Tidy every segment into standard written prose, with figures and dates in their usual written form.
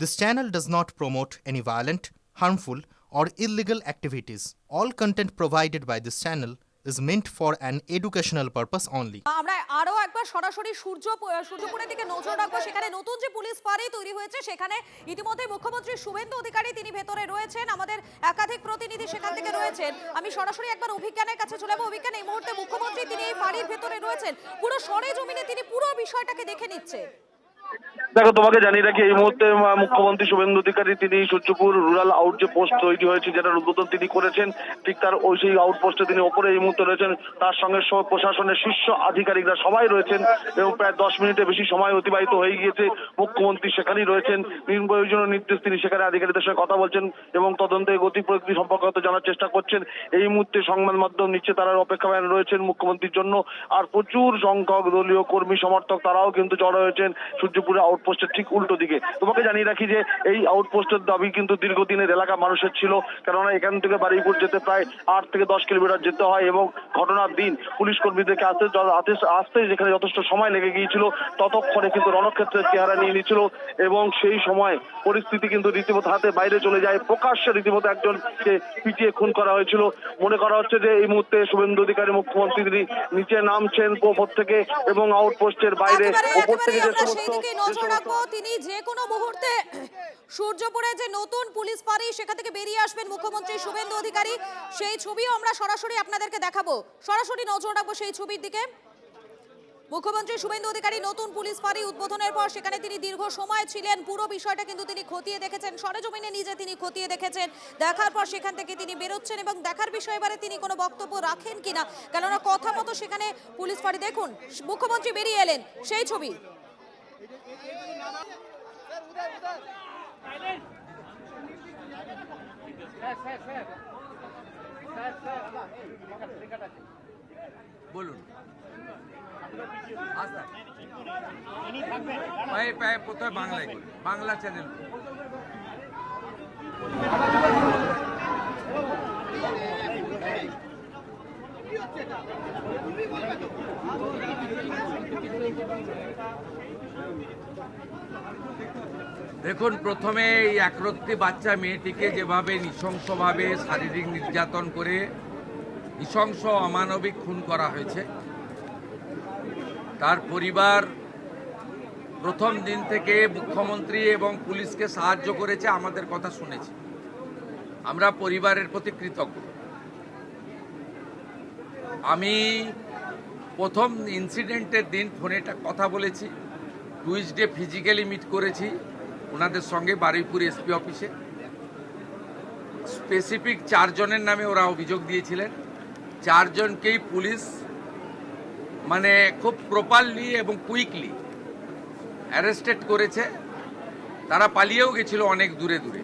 This channel does not promote any violent, harmful, or illegal activities. All content provided by this channel is meant for an educational purpose only. আমরা আরো একবার সরাসরি সূর্যপুরের দিকে নজর রাখবো। সেখানে নতুন যে পুলিশ ফাঁড়ি তৈরি হয়েছে সেখানে ইতিমধ্যে মুখ্যমন্ত্রী শুভেন্দু অধিকারী তিনি ভেতরে রয়েছেন, আমাদের একাধিক প্রতিনিধি সেখান থেকে রয়েছেন। আমি সরাসরি একবার অভিজ্ঞানের কাছে চলে যাবো। অভিজ্ঞান, এই মুহূর্তে মুখ্যমন্ত্রী তিনি এই ফাঁড়ির ভেতরে রয়েছেন, পুরো সরেজমিনে তিনি পুরো বিষয়টাকে দেখে নিচ্ছেন। দেখো, তোমাকে জানিয়ে রাখি এই মুহূর্তে মুখ্যমন্ত্রী শুভেন্দু অধিকারী তিনি সূর্যপুর রুরাল আউট যে পোস্ট তৈরি হয়েছে যেটার উদ্বোধন তিনি করেছেন, ঠিক তার ওই সেই আউটপোস্টে তিনি ওপরে এই মুহূর্তে রয়েছেন। তার সঙ্গে প্রশাসনের শীর্ষ আধিকারিকরা সবাই রয়েছেন এবং প্রায় 10 মিনিটের বেশি সময় অতিবাহিত হয়ে গিয়েছে। মুখ্যমন্ত্রী সেখানেই রয়েছেন, প্রয়োজনীয় নির্দেশ তিনি সেখানে আধিকারিকদের সঙ্গে কথা বলছেন এবং তদন্তের গতি প্রকৃতি সম্পর্কে জানার চেষ্টা করছেন। এই মুহূর্তে সংবাদ মাধ্যম নিচ্ছে তারা অপেক্ষায় রয়েছেন মুখ্যমন্ত্রীর জন্য। আর প্রচুর সংখ্যক দলীয় কর্মী সমর্থক তারাও কিন্তু জড়ো হয়েছেন সূর্যপুরে আউটপোস্টের ঠিক উল্টো দিকে। তোমাকে জানিয়ে রাখি যে এই আউটপোস্টের দাবি কিন্তু দীর্ঘদিনের এলাকা মানুষের ছিল, কেননা এখান থেকে বারুইপুর যেতে প্রায় 8 থেকে 10 কিলোমিটার যেতে হয় এবং ঘটনার দিন পুলিশ কর্মীদেরকে আসতে যেখানে যথেষ্ট সময় লেগে গিয়েছিল, ততক্ষণে কিন্তু রণক্ষেত্রের চেহারা নিয়ে নিয়েছিল এবং সেই সময় পরিস্থিতি কিন্তু রীতিমতো হাতে বাইরে চলে যায়। প্রকাশ্যে রীতিমতো একজনকে পিটিয়ে খুন করা হয়েছিল। মনে করা হচ্ছে যে এই মুহূর্তে শুভেন্দু অধিকারী মুখ্যমন্ত্রী তিনি নিচে নামছেন ওপর থেকে এবং আউটপোস্টের বাইরে ওপর থেকে যে সমস্ত নজর রাখবো, তিনি যে কোনো মুহূর্তে সূর্যপুরে যে নতুন পুলিশ ফাঁড়ি সেখান থেকে বেরিয়ে আসবেন মুখ্যমন্ত্রী শুভেন্দু অধিকারী। সেই ছবিও আমরা সরাসরি আপনাদেরকে দেখাবো, সরাসরি নজর রাখবো সেই ছবির দিকে। মুখ্যমন্ত্রী শুভেন্দু অধিকারী নতুন পুলিশ ফাঁড়ি উদ্বোধনের পর সেখানে তিনি দীর্ঘ সময় ছিলেন, পুরো বিষয়টা কিন্তু তিনি খতিয়ে দেখেছেন, সরেজমিনে নিজে তিনি খতিয়ে দেখেছেন। দেখার পর সেখান থেকে তিনি বেরোচ্ছেন এবং দেখার বিষয় এবারে তিনি কোনো বক্তব্য রাখেন কিনা, কেননা কথা মতো সেখানে পুলিশ ফাঁড়ি। দেখুন মুখ্যমন্ত্রী বেরিয়ে এলেন, সেই ছবি। বলুন, কোথায় বাংলায় বাংলা চ্যানেল। দেখুন, প্রথমে এই একরত্তি বাচ্চা মেয়েটিকে যেভাবে নৃশংসভাবে শারীরিক নির্যাতন করে নৃশংস অমানবিক খুন করা হয়েছে, তার পরিবার প্রথম দিন থেকে মুখ্যমন্ত্রী এবং পুলিশকে সাহায্য করেছে, আমাদের কথা শুনেছে। আমরা পরিবারের প্রতি কৃতজ্ঞ। আমি প্রথম ইনসিডেন্টের দিন ফোনে কথা বলেছি, টুইসডে ফিজিক্যালি মিট করেছি ওনাদের সঙ্গে বারুইপুর এসপি অফিসে। স্পেসিফিক 4 জনের নামে ওরা অভিযোগ দিয়েছিলেন। 4 জনকেই পুলিশ মানে খুব প্রপারলি এবং কুইকলি অ্যারেস্টেড করেছে। তারা পালিয়েও গেছিল অনেক দূরে দূরে,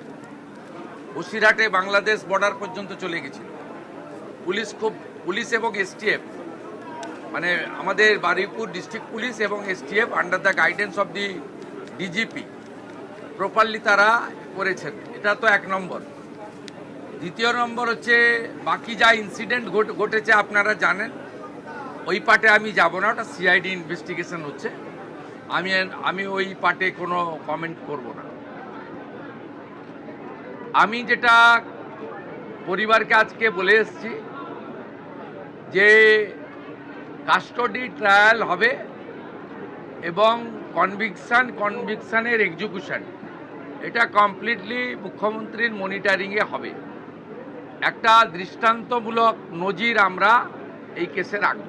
বসিরহাটে বাংলাদেশ বর্ডার পর্যন্ত চলে গেছিল। পুলিশ এবং এসটিএফ মানে আমাদের বারুইপুর ডিস্ট্রিক্ট পুলিশ এবং STF under the guidance of the DGP properly তারা করেছেন। এটা তো 1 নম্বর। দ্বিতীয় নম্বর হচ্ছে বাকি যা ইনসিডেন্ট ঘটেছে আপনারা জানেন, ওই পার্টে আমি যাব না, ওটা সিআইডি ইনভেস্টিগেশন হচ্ছে। আমি ওই পার্টে কোনো কমেন্ট করব না। আমি যেটা পরিবারকে আজকে বলে এসেছি যে কাস্টডি ট্রায়াল হবে এবং কনভিকশনের এক্সিকিউশন এটা কমপ্লিটলি মুখ্যমন্ত্রীর মনিটরিংয়ে হবে। একটা দৃষ্টান্তমূলক নজির আমরা এই কেসে রাখব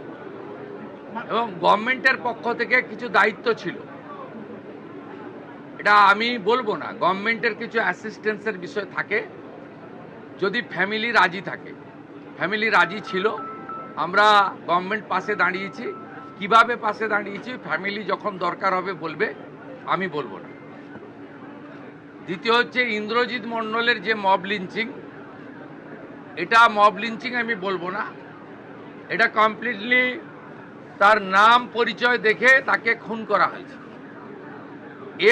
এবং গভর্নমেন্টের পক্ষ থেকে কিছু দায়িত্ব ছিল, এটা আমি বলবো না। গভর্নমেন্টের কিছু অ্যাসিস্ট্যান্সের বিষয় থাকে যদি ফ্যামিলি রাজি থাকে। ফ্যামিলি রাজি ছিল, আমরা গভর্নমেন্ট পাশে দাঁড়িয়েছি। কিভাবে পাশে দাঁড়িয়েছি ফ্যামিলি যখন দরকার হবে বলবে, আমি বলবো না। দ্বিতীয় হচ্ছে ইন্দ্রজিৎ মণ্ডলের যে মব লিঞ্চিং, এটা মব লিঞ্চিং আমি বলবো না। এটা কমপ্লিটলি তার নাম পরিচয় দেখে তাকে খুন করা হয়েছে।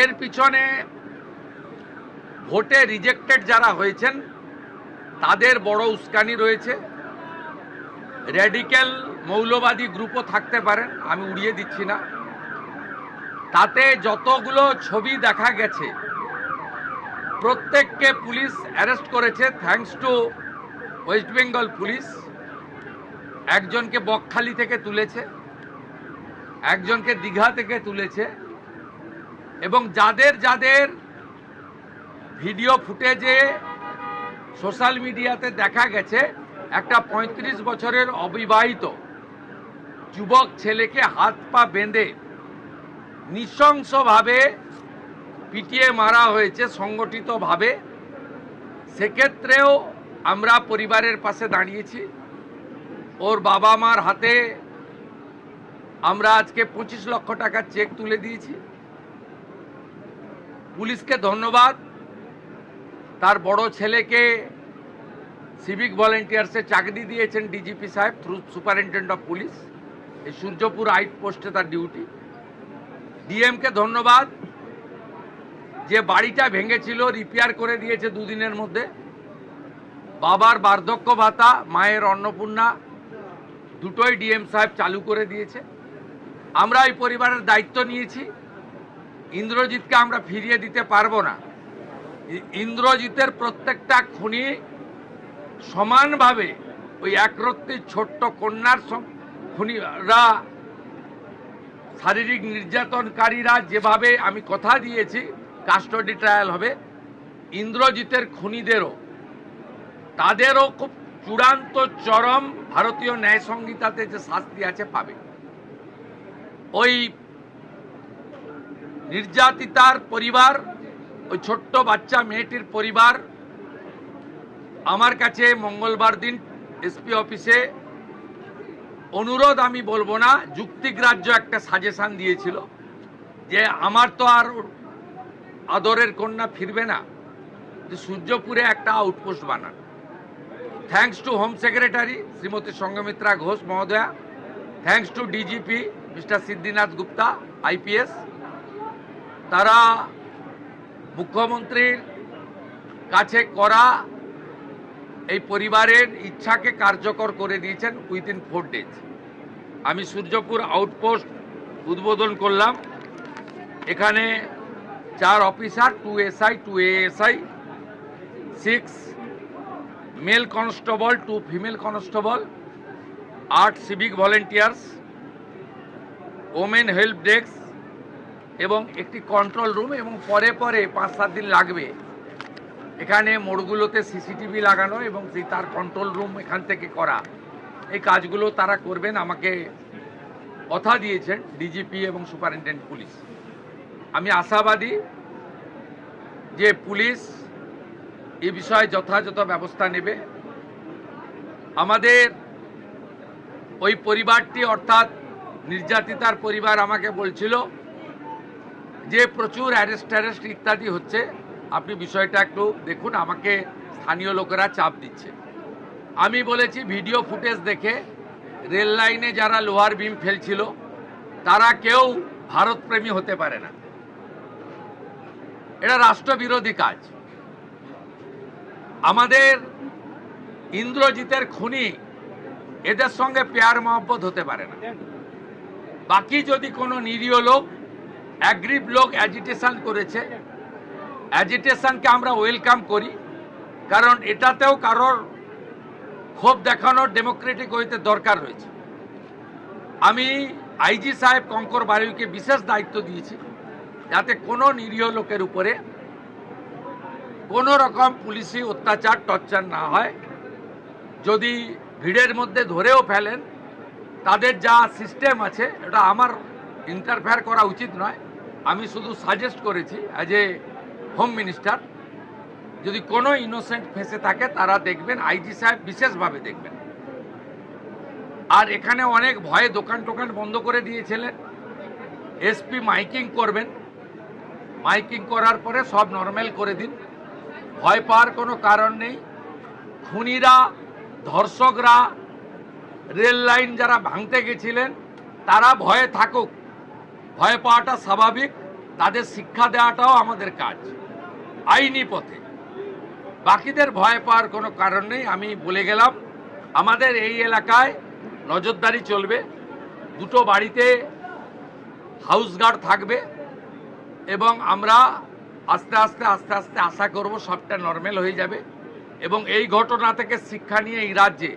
এর পিছনে ভোটে রিজেক্টেড যারা হয়েছেন তাদের বড় উস্কানি রয়েছে। র্যাডিক্যাল মৌলবাদী গ্রুপও থাকতে পারেন, আমি উড়িয়ে দিচ্ছি না। তাতে যতগুলো ছবি দেখা গেছে প্রত্যেককে পুলিশ অ্যারেস্ট করেছে thanks to West Bengal police. একজনকে বকখালি থেকে তুলেছে, একজনকে দীঘা থেকে তুলেছে, এবং যাদের যাদের ভিডিও ফুটেজে সোশ্যাল মিডিয়াতে দেখা গেছে একটা ৩৫ বছরের অবিবাহিত যুবক ছেলেকে হাত পা বেঁধে নৃশংসভাবে পিটিয়ে মারা হয়েছে সংগঠিতভাবে, সেক্ষেত্রেও আমরা পরিবারের পাশে দাঁড়িয়েছি। ওর বাবা মার হাতে আমরা আজকে ২৫ লক্ষ টাকার চেক তুলে দিয়েছি। পুলিশকে ধন্যবাদ, তার বড় ছেলেকে সিভিক ভলেন্টিয়ার্সে চাকরি দিয়েছেন ডিজিপি সাহেব থ্রু সুপারিনটেন্ডেন্ট অফ পুলিশ। এই সূর্যপুর আউটপোস্টে তার ডিউটি। ডিএমকে ধন্যবাদ যে বাড়িটা ভেঙেছিল রিপেয়ার করে দিয়েছে দুদিনের মধ্যে। বাবার বার্ধক্য ভাতা, মায়ের অন্নপূর্ণা দুটোই ডিএম সাহেব চালু করে দিয়েছে। আমরা এই পরিবারের দায়িত্ব নিয়েছি। ইন্দ্রজিৎকে আমরা ফিরিয়ে দিতে পারবো না। ইন্দ্রজিতের প্রত্যেকটা খুনি সমানভাবে ওই একরত্তি ছোট্ট কন্যার খুনিরা, শারীরিক নির্যাতনকারীরা যেভাবে আমি কথা দিয়েছি কাস্টডি ট্রায়াল হবে, ইন্দ্রজিতের খুনিদেরও তাদেরও খুব চূড়ান্ত চরম ভারতীয় ন্যায় সংহিতাতে যে শাস্তি আছে পাবে। ওই নির্যাতিতার পরিবার, ওই ছোট্ট বাচ্চা মেয়েটির পরিবার আমার কাছে মঙ্গলবার দিন এসপি অফিসে অনুরোধ, আমি বলবো না, যুক্তিগ্রাহ্য একটা সাজেশন দিয়েছিল যে আমার তো আর আদরের কন্যা ফিরবে না, যে সূর্যপুরে একটা আউটপোস্ট বানান। Thanks to home secretary Shrimati Sanghamitra Ghosh মহোদয়া, thanks to DGP mister Siddhinath Gupta IPS, তারা মুখ্যমন্ত্রীর কাছে করা এই পরিবারের ইচ্ছাকে কার্যকর করে দিয়েছেন উইদিন 4 days। আমি সূর্যপুর আউটপোস্ট উদ্বোধন করলাম। এখানে 4 officer, 2 SI, 2 ASI, 6 mail constable, 2 female constable, 8 civic volunteers, women help desk এবং একটি কন্ট্রোল রুম, এবং পরে পরে 5-7 দিন লাগবে এখানে মোড়গুলোতে সিসিটিভি লাগানো এবং তার কন্ট্রোল রুম এখান থেকে করা। এই কাজগুলো তারা করবেন, আমাকে কথা দিয়েছেন ডিজিপি এবং সুপারিনটেন্ডেন্ট পুলিশ। আমি আশাবাদী যে পুলিশ এই বিষয়ে যথাযথ ব্যবস্থা নেবে। আমাদের ওই পরিবারটি অর্থাৎ নির্যাতিতার পরিবার আমাকে বলছিল যে প্রচুর অ্যারেস্ট ইত্যাদি হচ্ছে, আপনি বিষয়টা একটু দেখুন, আমাকে স্থানীয় লোকেরা চাপ দিচ্ছে। আমি বলেছি ভিডিও ফুটেজ দেখে রেল লাইনে যারা লোহার বিম ফেলছিল তারা কেউ ভারতপ্রেমী হতে পারে না, এটা রাষ্ট্রবিরোধী কাজ। আমাদের ইন্দ্রজিতের খুনি এদের সঙ্গে পেয়ার মহব্বত হতে পারে না। বাকি যদি কোনো নিরীহ লোক, অ্যাগ্রিভ লোক অ্যাজিটেশন করেছে, অ্যাজিটেশনকে আমরা ওয়েলকাম করি, কারণ এটাতেও কারোর ক্ষোভ দেখানোর ডেমোক্রেটিক ওয়েতে দরকার রয়েছে। আমি আইজি সাহেব কঙ্কর বারুইকে বিশেষ দায়িত্ব দিয়েছি যাতে কোনো নিরীহ লোকের উপরে কোনো রকম পুলিশি অত্যাচার টর্চার না হয়। যদি ভিড়ের মধ্যে ধরেও ফেলেন, তাদের যা সিস্টেম আছে এটা আমার ইন্টারফেয়ার করা উচিত নয়। আমি শুধু সাজেস্ট করেছি অ্যাজ এ হোম মিনিস্টার, যদি কোনো ইনোসেন্ট ফেসে থাকে তারা দেখবেন, আইজি সাহেব বিশেষভাবে দেখবেন। আর এখানে অনেক ভয়ে দোকান টোকান বন্ধ করে দিয়েছিলেন, এসপি মাইকিং করবেন, মাইকিং করার পরে সব নর্মাল করে দিন, ভয় পাওয়ার কোনো কারণ নেই। খুনিরা, ধর্ষকরা, রেল লাইন যারা ভাঙতে গেছিলেন তারা ভয়ে থাকুক, ভয় পাওয়াটা স্বাভাবিক, তাদের শিক্ষা দেওয়াটাও আমাদের কাজ আইনি পথে। বাকিদের ভয় পাওয়ার কোনো কারণ নেই। আমি বলে গেলাম আমাদের এই এলাকায় নজরদারি চলবে, 2টো বাড়িতে হাউস গার্ড থাকবে এবং আমরা আস্তে আস্তে আস্তে আস্তে আশা করব সবটা নর্মাল হয়ে যাবে এবং এই ঘটনা থেকে শিক্ষা নিয়ে এই রাজ্যে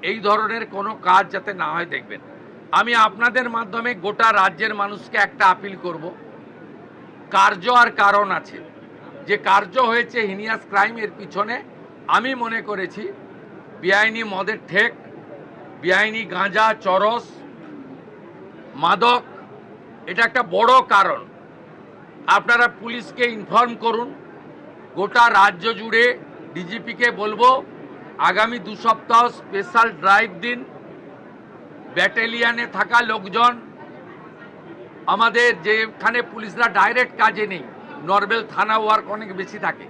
এই ধরনের কোনো কাজ যাতে না হয় দেখবেন। আমি আপনাদের মাধ্যমে গোটা রাজ্যের মানুষকে একটা আপিল করব, কার্য আর কারণ আছে। যে কার্য হয়েছে হিনিয়াস ক্রাইম, এর পিছনে আমি মনে করেছি বেআইনি মদের ঠেক, বেআইনি গাঁজা, চরস, মাদক, এটা একটা বড় কারণ। আপনারা পুলিশকে ইনফর্ম করুন, গোটা রাজ্য জুড়ে ডিজিপিকে বলবো আগামী 2 সপ্তাহ স্পেশাল ড্রাইভ দিন। ব্যাটালিয়ানে থাকা লোকজন, আমাদের যেখানে পুলিশরা ডাইরেক্ট কাজে নেই, নর্মাল থানা ওয়ার্ক অনেক বেশি থাকে,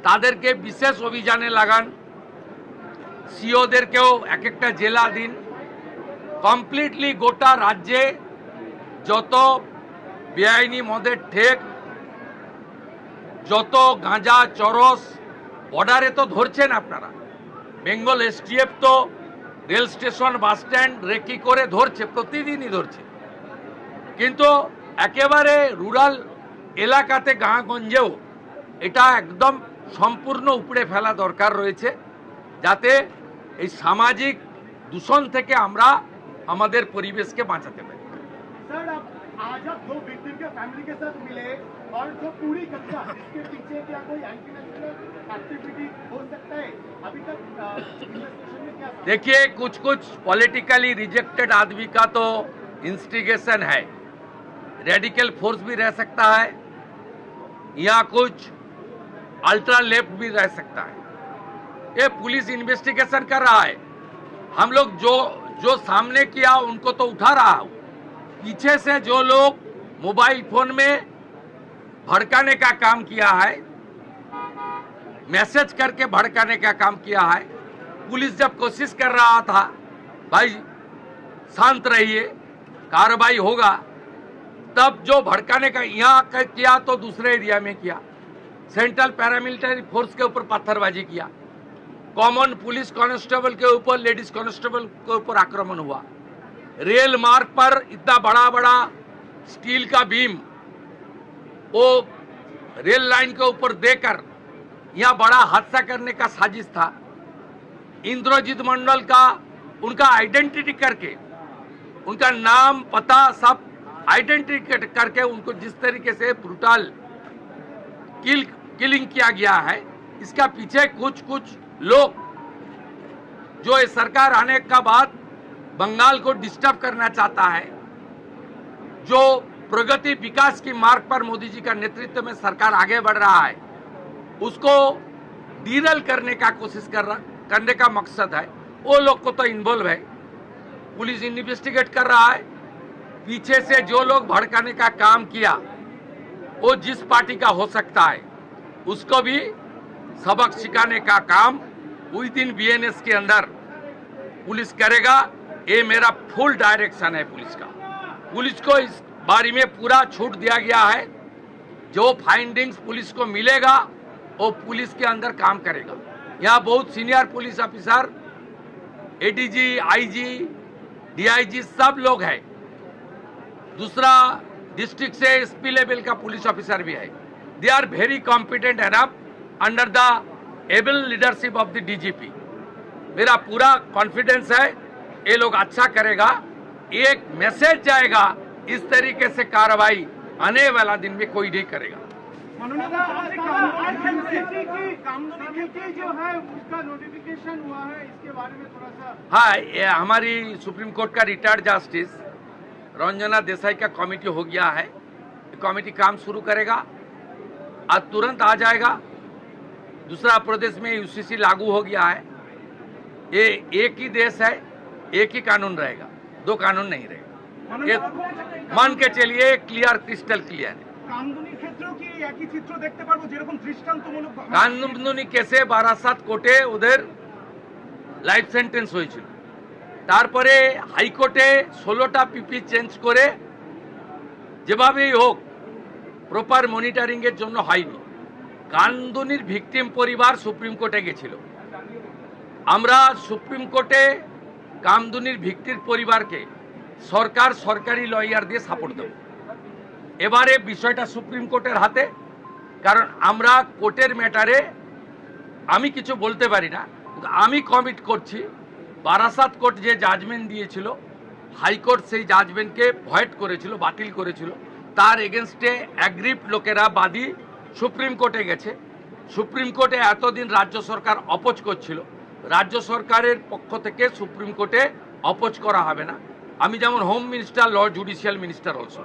তাদেরকে বিশেষ অভিযানে লাগান। সিওদেরকেও এক একটা জেলা দিন। কমপ্লিটলি গোটা রাজ্যে যত বেআইনি মদের ঠেক, যত গাঁজা, চরস, বর্ডারে তো ধরছেন আপনারা, বেঙ্গল এসটিএফ তো rail station, bus stand recce করে ধরছে, প্রতিদিনই ধরছে। কিন্তু একেবারে রুরাল এলাকাতে, গাঁগঞ্জেও এটা একদম সম্পূর্ণ উপড়ে ফেলা দরকার রয়েছে, যাতে এই সামাজিক দূষণ থেকে আমরা আমাদের পরিবেশকে বাঁচাতে পারি। सर, आज आप 2 विक्टिम के फैमिली के साथ मिले और जो पूरी घटना, इसके पीछे क्या कोई एंटी नेशनल एक्टिविटी हो सकता है? अभी तक इन्वेस्टिगेशन में क्या? देखिए, कुछ कुछ पॉलिटिकली रिजेक्टेड आदमी का तो इंस्टिगेशन है, रेडिकल फोर्स भी रह सकता है या कुछ अल्ट्रा लेफ्ट भी रह सकता है। ये पुलिस इन्वेस्टिगेशन कर रहा है। हम लोग जो सामने किया उनको तो उठा रहा हूं, पीछे से जो लोग मोबाइल फोन में भड़काने का काम किया है, मैसेज करके भड़काने का काम किया है, पुलिस जब कोशिश कर रहा था भाई शांत रहिए, कार्रवाई होगा, तब जो भड़काने का यहाँ किया तो दूसरे एरिया में किया। सेंट्रल पैरामिलिट्री फोर्स के ऊपर पत्थरबाजी किया, कॉमन पुलिस कांस्टेबल के ऊपर, लेडीज कांस्टेबल के ऊपर आक्रमण हुआ, रेल मार्ग पर इतना बड़ा बड़ा स्टील का बीम वो रेल लाइन के ऊपर देकर यहाँ बड़ा हादसा करने का साजिश था। इंद्रजीत मंडल का, उनका आइडेंटिटी करके, उनका नाम पता सब आइडेंटिटी करके उनको जिस तरीके से ब्रूटल किलिंग किया गया है, इसका पीछे कुछ कुछ लोग जो इस सरकार आने का बाद बंगाल को डिस्टर्ब करना चाहता है, जो प्रगति विकास की मार्ग पर मोदी जी का नेतृत्व में सरकार आगे बढ़ रहा है, उसको डीरेल करने का कोशिश करने का मकसद है। वो लोग को तो इन्वॉल्व है, पुलिस इन्वेस्टिगेट कर रहा है। पीछे से जो लोग भड़काने का काम किया, वो जिस पार्टी का हो सकता है, उसको भी सबक सिखाने का काम विद इन बीएनएस के अंदर पुलिस करेगा। ये मेरा फुल डायरेक्शन है पुलिस का। पुलिस को इस बारे में पूरा छूट दिया गया है, जो फाइंडिंग्स पुलिस को मिलेगा वो पुलिस के अंदर काम करेगा। यहाँ बहुत senior police officer, ADG, IG, DIG सब लोग हैं। दूसरा डिस्ट्रिक्ट से एसपी लेवल का पुलिस ऑफिसर भी है। They are very competent enough under the able leadership of the DGP. मेरा पूरा कॉन्फिडेंस है ये लोग अच्छा करेगा। एक मैसेज जाएगा, इस तरीके से कार्रवाई आने वाला दिन में कोई नहीं करेगा। कामदुनी जो है उसका नोटिफिकेशन हुआ है, इसके बारे में थोड़ा सा। हाँ, ये हमारी सुप्रीम कोर्ट का रिटायर्ड जस्टिस रंजना देसाई का कमेटी हो गया है। कमेटी काम शुरू करेगा, आज तुरंत आ जाएगा। दूसरा, प्रदेश में यूसीसी लागू हो गया है। ये एक ही देश है, एक ही कानून रहेगा, 2 कानून नहीं रहेगा। ये मान के चलिए, क्लियर, क्रिस्टल क्लियर है। কামদুনির ক্ষেত্রেও কি একই চিত্র দেখতে পারবো, যেরকম দৃষ্টান্তমূলক? কানদুনি কেসে বারাসাত কোর্টে ওদের লাইফ সেন্টেন্স হয়েছিল, তারপরে হাইকোর্টে 16টা পিপি চেঞ্জ করে যেভাবেই হোক প্রপার মনিটরিং এর জন্য হয়নি। কানদুনির ভিকটিম পরিবার সুপ্রিম কোর্টে গেছিল। আমরা সুপ্রিম কোর্টে কামদুনির ভিকটির পরিবারকে সরকারি লয়ার দিয়ে সাপোর্ট দেব। এবারে বিষয়টা সুপ্রিম কোর্টের হাতে, কারণ আমরা কোর্টের ম্যাটারে আমি কিছু বলতে পারি না, কিন্তু আমি কমিট করছি বারাসাত কোর্ট যে জাজমেন্ট দিয়েছিল, হাইকোর্ট সেই জাজমেন্টকে ভয়েড করেছিল, বাতিল করেছিল, তার এগেনস্টে অ্যাগ্রিভড লোকেরা বাদী সুপ্রিম কোর্টে গেছে। সুপ্রিম কোর্টে এতদিন রাজ্য সরকার অপোজ করছিল, রাজ্য সরকারের পক্ষ থেকে সুপ্রিম কোর্টে অপোজ করা হবে না। আমি যেমন home minister, law judicial minister also,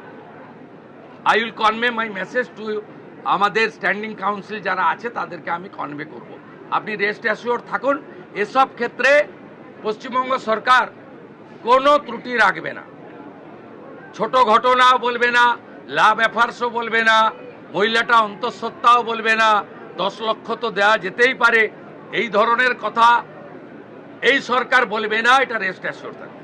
I will convey my message to আমাদের স্ট্যান্ডিং কাউন্সিল যারা আছে তাদেরকে আমি কনভে করব। আপনি রেস্ট অ্যাসিওর থাকুন, এসব ক্ষেত্রে পশ্চিমবঙ্গ সরকার কোনো ত্রুটি রাখবে না। ছোট ঘটনাও বলবে না, লাভ অ্যাফার্সও বলবে না, মহিলাটা অন্তঃসত্ত্বাও বলবে না, 10 লক্ষ তো দেওয়া যেতেই পারে, এই ধরনের কথা এই সরকার বলবে না, এটা রেস্ট অ্যাসিওর থাকবে।